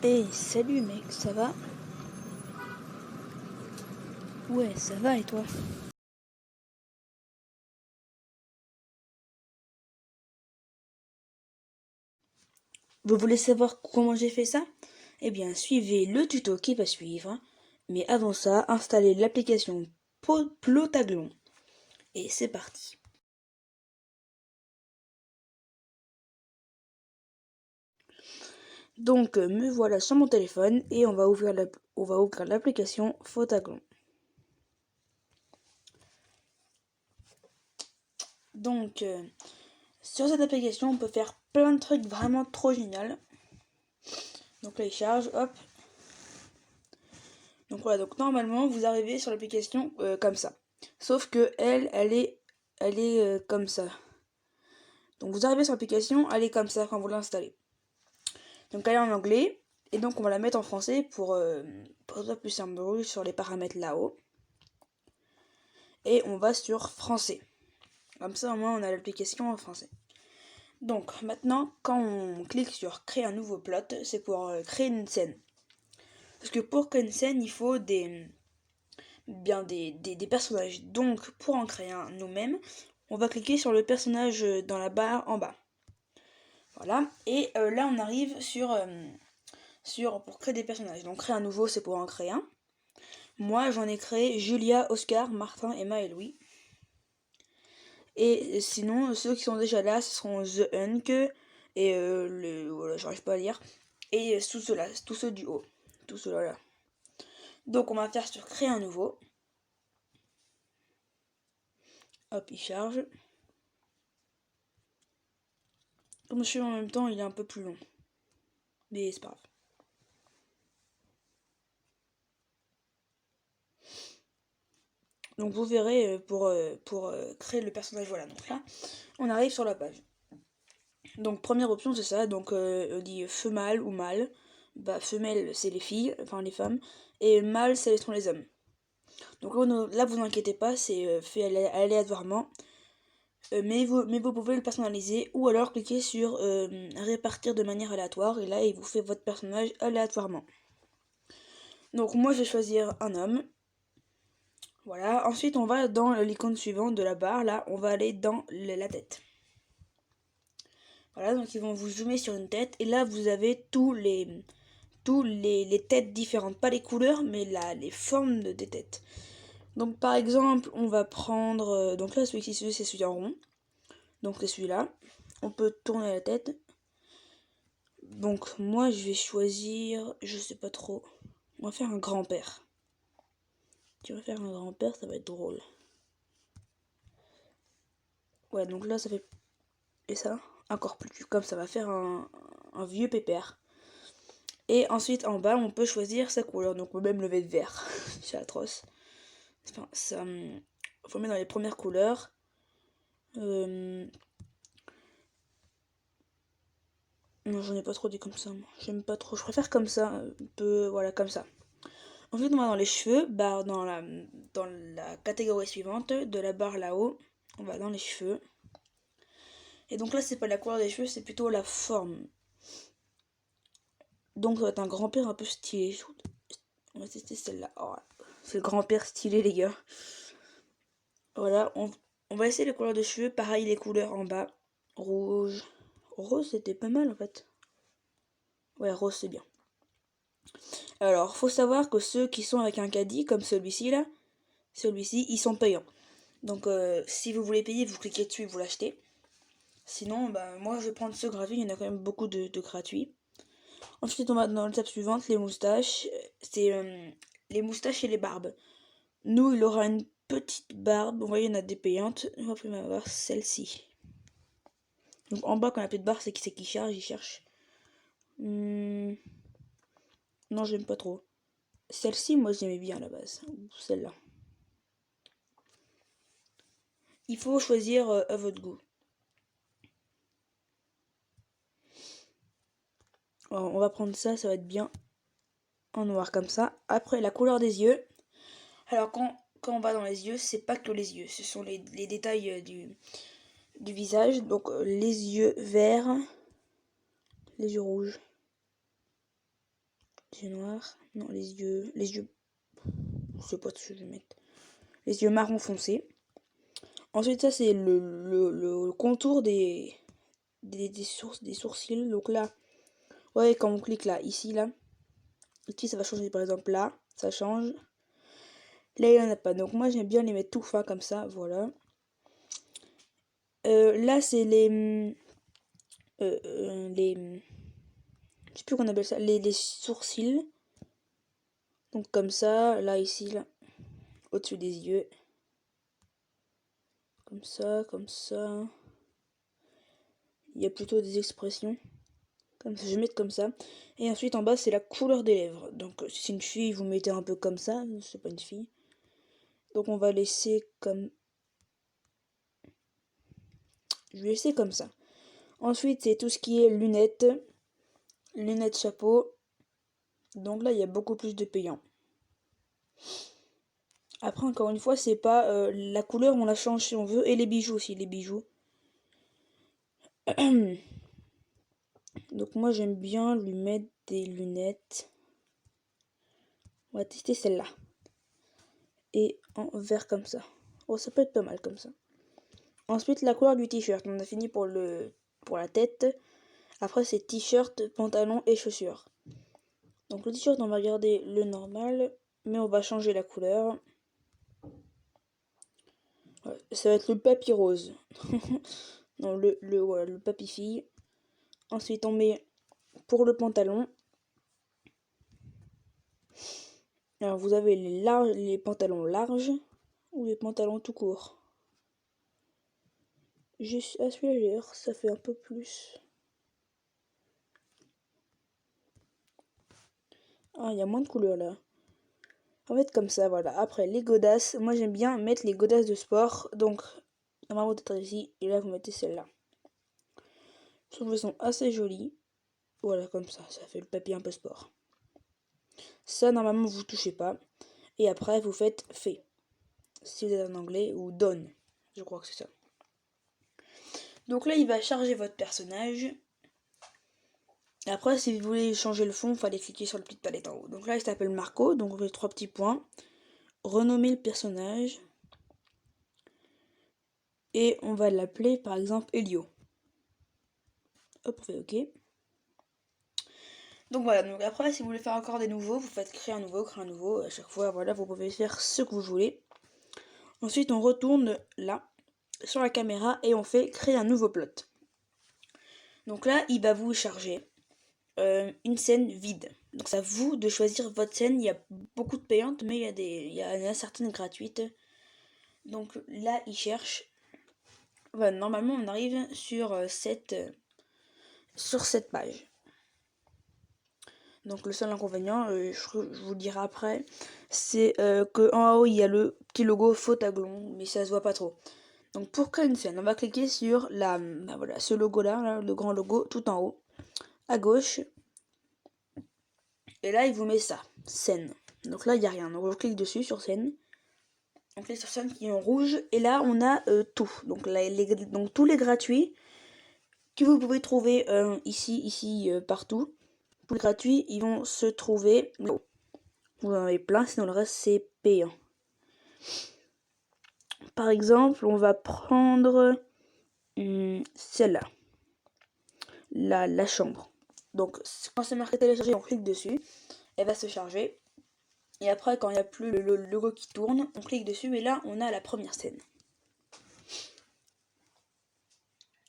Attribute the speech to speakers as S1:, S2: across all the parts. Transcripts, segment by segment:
S1: Hey, salut mec, ça va? Ouais, ça va et toi? Vous voulez savoir comment j'ai fait ça? Eh bien, suivez le tuto qui va suivre. Mais avant ça, installez l'application Plotaglon. Et c'est parti. Donc, me voilà sur mon téléphone et on va ouvrir l'application Photaglon. Donc, sur cette application, on peut faire plein de trucs vraiment trop géniaux. Donc là, il charge, hop. Donc voilà, donc normalement, vous arrivez sur l'application comme ça. Sauf que elle est comme ça. Donc vous arrivez sur l'application, elle est comme ça quand vous l'installez. Donc elle est en anglais, et donc on va la mettre en français pour que ce soit plus simple. Donc, sur les paramètres là-haut, et on va sur français. Comme ça au moins on a l'application en français. Donc maintenant, quand on clique sur créer un nouveau plot, c'est pour créer une scène. Parce que pour créer une scène, il faut des personnages. Donc pour en créer un nous-mêmes, on va cliquer sur le personnage dans la barre en bas. Voilà, et là on arrive sur pour créer des personnages. Donc créer un nouveau, c'est pour en créer un. Moi j'en ai créé Julia, Oscar, Martin, Emma et Louis. Et sinon ceux qui sont déjà là, ce seront The Hunk et voilà, j'arrive pas à lire. Et tous ceux du haut. Tous ceux là. Donc on va faire sur créer un nouveau. Hop, il charge. Comme je suis en même temps, il est un peu plus long. Mais c'est pas grave. Donc vous verrez pour créer le personnage, voilà. Donc là, on arrive sur la page. Donc première option c'est ça, donc on dit femelle ou mâle. Bah femelle c'est les filles, enfin les femmes, et mâle ce sont les hommes. Donc là vous inquiétez pas, c'est fait aléatoirement. Mais vous pouvez le personnaliser ou alors cliquer sur répartir de manière aléatoire et là il vous fait votre personnage aléatoirement. Donc moi je vais choisir un homme. Voilà, ensuite on va dans l'icône suivante de la barre, là on va aller dans la tête. Voilà, donc ils vont vous zoomer sur une tête et là vous avez les têtes différentes, pas les couleurs mais les formes des têtes. Donc par exemple on va prendre, donc là celui-ci c'est celui en rond, donc c'est celui-là, on peut tourner la tête. Donc moi je vais choisir, je sais pas trop, on va faire un grand-père. Tu vas faire un grand-père, ça va être drôle. Ouais, donc là ça fait, et ça, encore plus, comme ça va faire un vieux pépère. Et ensuite en bas on peut choisir sa couleur, donc on peut même le mettre vert, c'est atroce. Enfin, ça, faut mettre dans les premières couleurs. Non, j'en ai pas trop dit comme ça, moi. J'aime pas trop, je préfère comme ça, un peu, voilà, comme ça. Ensuite on va dans les cheveux, bah dans la catégorie suivante, de la barre là-haut, on va dans les cheveux. Et donc là c'est pas la couleur des cheveux, c'est plutôt la forme. Donc ça va être un grand-père un peu stylé. On va tester celle-là. Oh, c'est le grand-père stylé les gars. Voilà, on va essayer les couleurs de cheveux. Pareil les couleurs en bas. Rouge. Rose c'était pas mal en fait. Ouais, rose c'est bien. Alors, faut savoir que ceux qui sont avec un caddie, comme celui-ci là, celui-ci, ils sont payants. Donc si vous voulez payer, vous cliquez dessus et vous l'achetez. Sinon, bah moi je vais prendre ceux gratuits, il y en a quand même beaucoup de gratuits. Ensuite on va dans l'étape suivante, les moustaches. C'est les moustaches et les barbes. Nous, il aura une petite barbe. Vous voyez, il y en a des payantes. On va plus avoir celle-ci. Donc en bas, quand il n'y a plus de barbe, c'est qu'il charge, il cherche. Non, j'aime pas trop. Celle-ci, moi, j'aimais bien à la base. Celle-là. Il faut choisir à votre goût. Alors, on va prendre ça, ça va être bien en noir comme ça. Après, la couleur des yeux. Alors, quand on va dans les yeux, c'est pas que les yeux. Ce sont les détails du visage. Donc, les yeux verts, les yeux rouges. Les yeux noirs. Non, les yeux... Je sais pas ce que je vais mettre. Les yeux marron foncé. Ensuite, ça, c'est le contour des sourcils. Donc là, ouais, quand on clique là, ici, ça va changer. Par exemple, là, ça change. Là, il n'y en a pas. Donc moi, j'aime bien les mettre tout fin comme ça. Voilà. Là, c'est les... je sais plus qu'on appelle ça. Les sourcils. Donc comme ça. Là, ici, là. Au-dessus des yeux. Comme ça, comme ça. Il y a plutôt des expressions. Comme ça, je vais mettre comme ça. Et ensuite, en bas, c'est la couleur des lèvres. Donc, si c'est une fille, vous mettez un peu comme ça. C'est pas une fille. Donc, on va laisser comme... Je vais laisser comme ça. Ensuite, c'est tout ce qui est lunettes. Lunettes, chapeau. Donc là, il y a beaucoup plus de payants. Après, encore une fois, c'est pas... la couleur, on la change si on veut. Et les bijoux aussi, les bijoux. Donc moi, j'aime bien lui mettre des lunettes. On va tester celle-là. Et en vert comme ça. Oh, ça peut être pas mal comme ça. Ensuite, la couleur du t-shirt. On a fini pour la tête. Après, c'est t-shirt, pantalon et chaussures. Donc le t-shirt, on va garder le normal. Mais on va changer la couleur. Ouais, ça va être le papy rose. Non, voilà, le papy fille. Ensuite, on met pour le pantalon. Alors, vous avez les pantalons larges ou les pantalons tout court. Juste à celui-là, ça fait un peu plus. Ah, il y a moins de couleurs là. En fait, comme ça, voilà. Après, les godasses. Moi, j'aime bien mettre les godasses de sport. Donc, normalement, vous êtes ici. Et là, vous mettez celle-là. Je trouve qu'elles sont assez jolies. Voilà, comme ça. Ça fait le papier un peu sport. Ça, normalement, vous touchez pas. Et après, vous faites fait. Si vous êtes en anglais, ou done. Je crois que c'est ça. Donc là, il va charger votre personnage. Après, si vous voulez changer le fond, il fallait cliquer sur la petite palette en haut. Donc là, il s'appelle Marco. Donc on fait 3 petits points. Renommer le personnage. Et on va l'appeler par exemple Elio. Hop, on fait OK. Donc voilà, donc après si vous voulez faire encore des nouveaux, vous faites créer un nouveau. À chaque fois, voilà, vous pouvez faire ce que vous voulez. Ensuite, on retourne là, sur la caméra, et on fait créer un nouveau plot. Donc là, il va vous charger une scène vide. Donc c'est à vous de choisir votre scène. Il y a beaucoup de payantes, mais il y a certaines gratuites. Donc là, il cherche. Voilà, normalement, on arrive sur cette page. Donc le seul inconvénient, je vous le dirai après, c'est que en haut il y a le petit logo Photaglon, mais ça se voit pas trop. Donc pour créer une scène, on va cliquer sur voilà, ce logo là, le grand logo tout en haut, à gauche. Et là il vous met ça, scène. Donc là il n'y a rien, donc on clique dessus sur scène. On clique sur scène qui est en rouge, et là on a tout. Donc, donc tous les gratuits que vous pouvez trouver ici, partout. Tous les gratuits, ils vont se trouver. Vous en avez plein, sinon le reste c'est payant. Par exemple, on va prendre celle-là. La chambre. Donc quand c'est marqué télécharger, on clique dessus. Elle va se charger. Et après, quand il n'y a plus le logo qui tourne, on clique dessus. Et là, on a la première scène.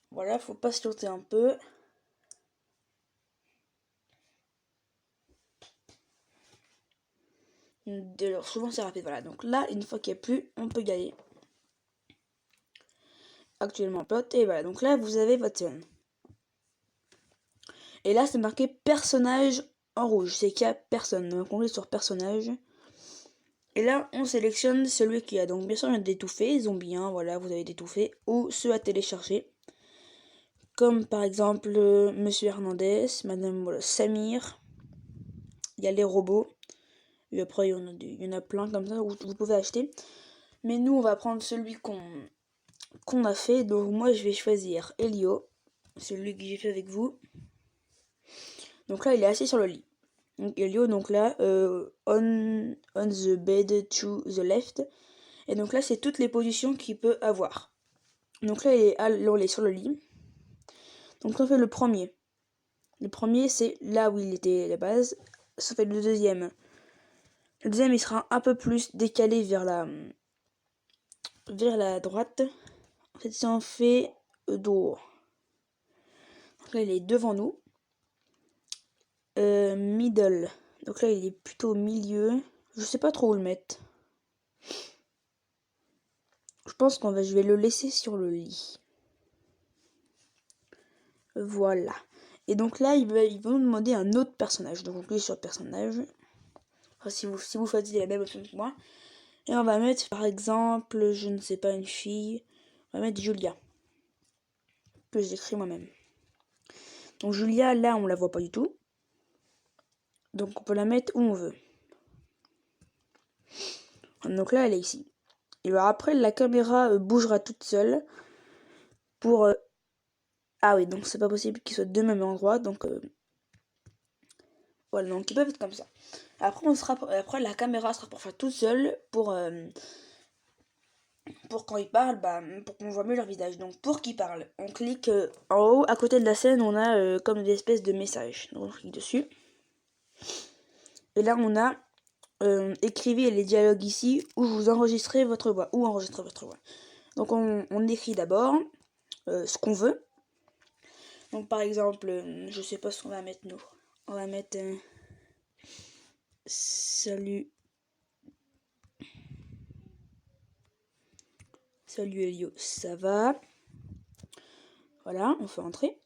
S1: Voilà, faut patienter un peu. Alors, souvent c'est rapide. Voilà, donc là, une fois qu'il n'y a plus, on peut y aller. Actuellement plot. Et voilà, donc là, vous avez votre scène. Et là, c'est marqué personnage en rouge. C'est qu'il n'y a personne. Donc on clique sur personnage. Et là, on sélectionne celui qui a. Donc bien sûr, il y a d'étouffer, zombie 1, voilà, vous avez d'étouffer. Ou ceux à télécharger. Comme par exemple Monsieur Hernandez, Madame Samir. Il y a les robots. Et après, il y en a plein comme ça où vous pouvez acheter. Mais nous, on va prendre celui qu'on a fait. Donc moi, je vais choisir Elio. Celui que j'ai fait avec vous. Donc là, il est assis sur le lit. Donc Elio, donc là, on the bed to the left. Et donc là, c'est toutes les positions qu'il peut avoir. Donc là, on est sur le lit. Donc on fait le premier. Le premier, c'est là où il était à la base. Ça fait le deuxième. Le deuxième, il sera un peu plus décalé vers la droite. En fait, si on fait dos. Donc là, il est devant nous. Middle. Donc là, il est plutôt au milieu. Je sais pas trop où le mettre. Je pense je vais le laisser sur le lit. Voilà. Et donc là, il va nous demander un autre personnage. Donc on clique sur le personnage. Enfin, si vous choisissez la même option que moi. Et on va mettre, par exemple, je ne sais pas, une fille. On va mettre Julia. Que j'écris moi-même. Donc Julia, là, on la voit pas du tout. Donc on peut la mettre où on veut. Donc là, elle est ici. Et alors après, la caméra bougera toute seule pour... Ah oui, donc c'est pas possible qu'ils soient deux mêmes endroits. Donc voilà, donc ils peuvent être comme ça. Après, la caméra sera pour faire toute seule pour quand ils parlent, pour qu'on voit mieux leur visage. Donc pour qu'ils parlent, on clique en haut, à côté de la scène, on a comme des espèces de messages. Donc on clique dessus. Et là, on a écrivez les dialogues ici où vous enregistrez votre voix. Donc on écrit d'abord ce qu'on veut. Donc par exemple, je sais pas ce qu'on va mettre nous. On va mettre salut. Salut Elio, ça va? Voilà, on fait entrer.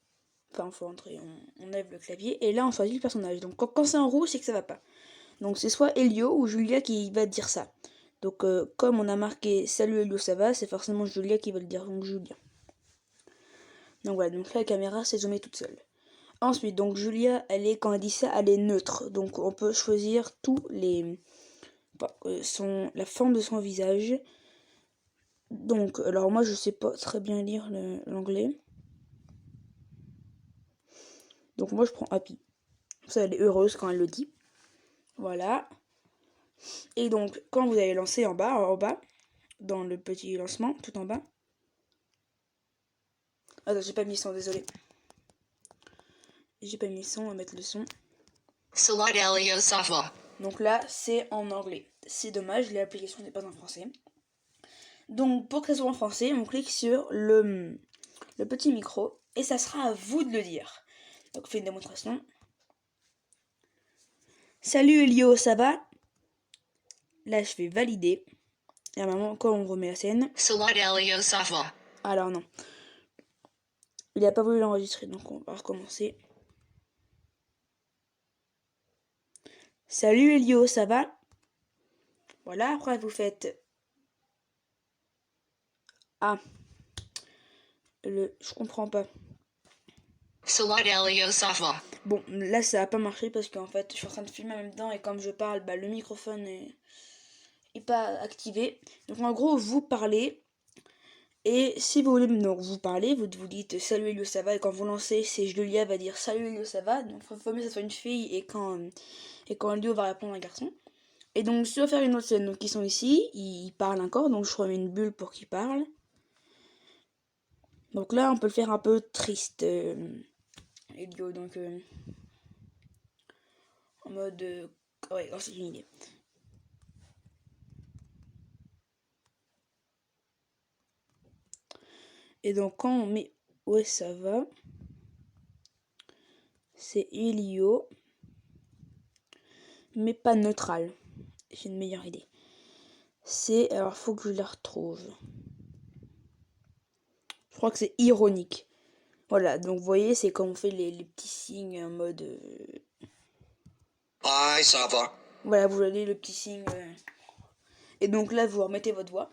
S1: Enfin, on fait entrer, on lève le clavier. Et là, on choisit le personnage. Donc quand c'est en rouge, c'est que ça va pas. Donc c'est soit Elio ou Julia qui va dire ça. Donc comme on a marqué salut Elio, ça va, c'est forcément Julia qui va le dire. Donc Julia. Donc voilà, donc là, la caméra s'est zoomée toute seule. Ensuite, donc Julia, quand elle dit ça, elle est neutre. Donc on peut choisir la forme de son visage. Donc, alors moi je sais pas très bien lire l'anglais. Donc moi je prends happy. Ça, elle est heureuse quand elle le dit. Voilà. Et donc quand vous allez lancer en bas, dans le petit lancement, tout en bas. Attends, j'ai pas mis le son, désolé. J'ai pas mis le son, on va mettre le son. Donc là, c'est en anglais. C'est dommage, l'application n'est pas en français. Donc pour que ça soit en français, on clique sur le petit micro et ça sera à vous de le dire. Donc on fait une démonstration. Salut Elio, ça va? Là je fais valider. Et à un moment, quand on remet la scène. Alors non. Il n'a pas voulu l'enregistrer, donc on va recommencer. Salut Elio, ça va? Voilà, après vous faites... Ah. Je comprends pas. Bon, là ça a pas marché parce qu'en fait je suis en train de filmer en même temps et comme je parle, le microphone est pas activé. Donc en gros vous parlez et si vous voulez vous parler, vous dites salut Elio ça va et quand vous lancez, c'est Julia va dire salut Elio ça va. Donc il faut mieux que ça soit une fille et quand Elio va répondre un garçon. Et donc si on va faire une autre scène, donc ils sont ici, ils parlent encore, donc je remets une bulle pour qu'ils parlent. Donc là on peut le faire un peu triste. Elio, donc en mode ouais, c'est une idée. Et donc quand on met ouais ça va, c'est Elio, mais pas neutral. J'ai une meilleure idée. Alors faut que je la retrouve. Je crois que c'est ironique. Voilà, donc vous voyez, c'est quand on fait les petits signes en mode ça va. Voilà, vous voyez le petit signe. Et donc là, vous remettez votre voix.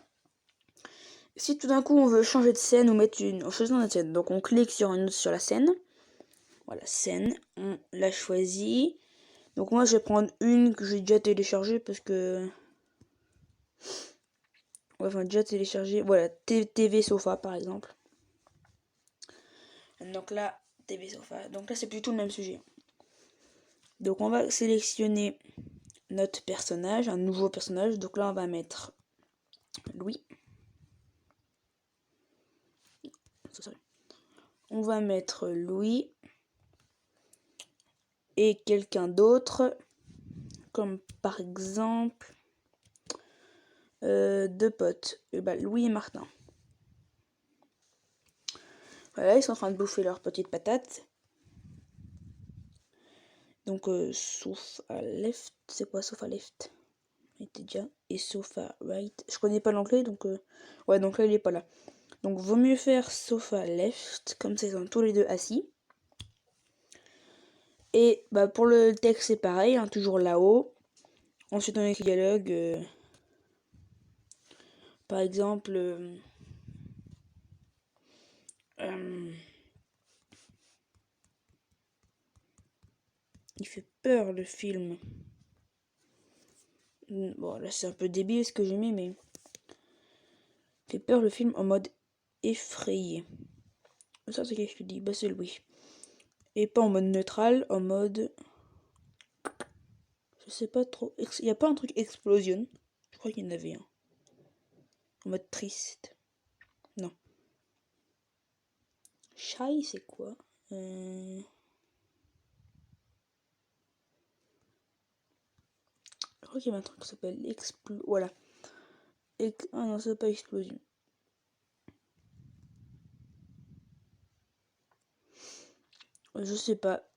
S1: Si tout d'un coup on veut changer de scène ou mettre on choisit une autre scène, donc on clique sur la scène. Voilà, scène, on la choisit. Donc moi je vais prendre une que j'ai déjà téléchargée parce que... Ouais, enfin déjà téléchargée. Voilà, TV Sofa par exemple. Donc là, TV Sofa. Donc là c'est plutôt le même sujet. Donc on va sélectionner notre personnage, un nouveau personnage. Donc là on va mettre Louis. On va mettre Louis et quelqu'un d'autre, comme par exemple deux potes, Louis et Martin. Voilà, ils sont en train de bouffer leurs petites patates. Donc sofa left, c'est quoi sofa left? Il était déjà. Et sofa right. Je connais pas l'anglais, donc ouais, donc là il est pas là. Donc vaut mieux faire sofa left, comme ça ils sont tous les deux assis. Et bah pour le texte c'est pareil, hein, toujours là-haut. Ensuite on a écrit dialogue. Par exemple, il fait peur le film. Bon là c'est un peu débile ce que j'ai mis, mais il fait peur le film en mode effrayé. Ça c'est qu'est-ce que tu dis? Bah c'est Louis. Et pas en mode neutral, en mode... Je sais pas trop. Il n'y a pas un truc explosion? Je crois qu'il y en avait un. En mode triste. Non. Shy, c'est quoi? Je crois qu'il y avait un truc qui s'appelle Voilà. Ah non, c'est pas explosion. Je sais pas.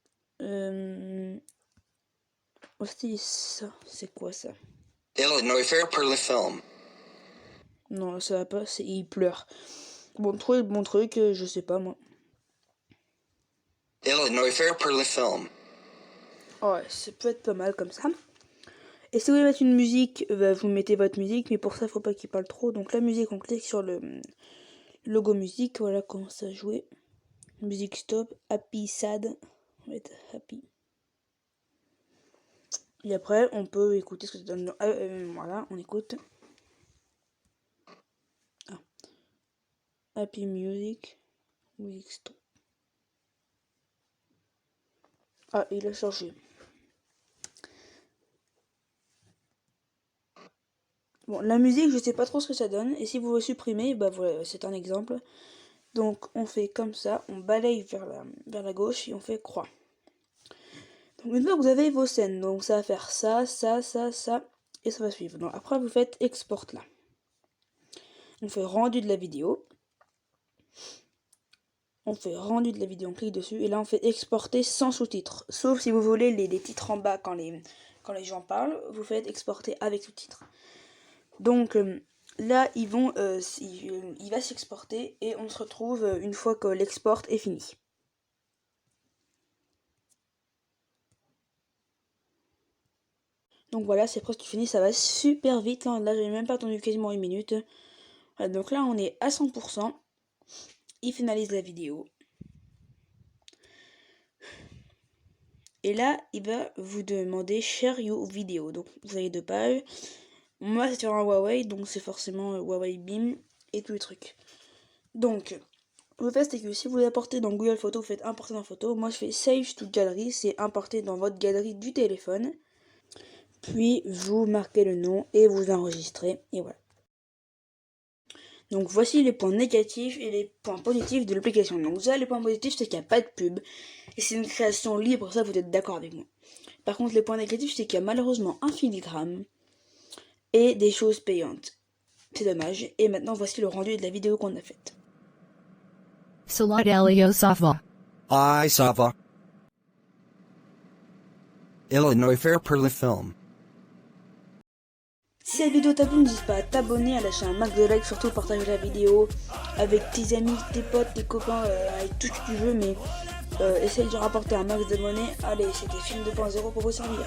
S1: Hostie, ça. C'est quoi ça?
S2: Illinois Fair pour le film.
S1: Non, ça va pas. Il pleure. Bon, trouver le bon truc, je sais pas moi.
S2: Illinois Fair pour le film.
S1: Ouais, ça peut être pas mal comme ça. Et si vous voulez mettre une musique, vous mettez votre musique, mais pour ça, faut pas qu'il parle trop. Donc la musique, on clique sur le logo musique, voilà, commence à jouer. Musique stop, happy, sad, on va mettre happy. Et après, on peut écouter ce que ça donne. Voilà, on écoute. Ah. Happy music, music stop. Ah, il a changé. Bon, la musique, je sais pas trop ce que ça donne. Et si vous le supprimez, bah voilà, c'est un exemple. Donc, on fait comme ça, on balaye vers la gauche et on fait croix. Donc, une fois que vous avez vos scènes, donc ça va faire ça, ça, ça, ça, et ça va suivre. Donc, après, vous faites export là. On fait rendu de la vidéo. On fait rendu de la vidéo, on clique dessus, et là, on fait exporter sans sous-titres. Sauf si vous voulez les titres en bas quand les gens parlent, vous faites exporter avec sous-titres. Donc là, il va s'exporter et on se retrouve une fois que l'export est fini. Donc voilà, c'est presque fini, ça va super vite. Là, j'ai même pas attendu quasiment une minute. Voilà, donc là, on est à 100%. Il finalise la vidéo. Et là, il va vous demander Share Your Video. Donc, vous avez deux pages. Moi, c'est sur un Huawei, donc c'est forcément Huawei Beam et tous les trucs. Donc, le fait, c'est que si vous l'apportez dans Google Photos, vous faites importer dans Photos. Moi, je fais Save to Gallery, c'est importer dans votre galerie du téléphone. Puis, vous marquez le nom et vous enregistrez. Et voilà. Donc, voici les points négatifs et les points positifs de l'application. Donc, ça, les points positifs, c'est qu'il n'y a pas de pub. Et c'est une création libre, ça, vous êtes d'accord avec moi. Par contre, les points négatifs, c'est qu'il y a malheureusement un filigrane et des choses payantes. C'est dommage. Et maintenant, voici le rendu de la vidéo qu'on a faite.
S3: Salat Elio Safa.
S2: I Sava. Illinois Fair pour le film.
S1: Si cette vidéo t'a plu, n'hésite pas à t'abonner, à lâcher un max de like, surtout partager la vidéo avec tes amis, tes potes, tes copains, avec tout ce que tu veux, mais essaye de rapporter un max d'abonnés. Allez, c'était Film 2.0 pour vous servir.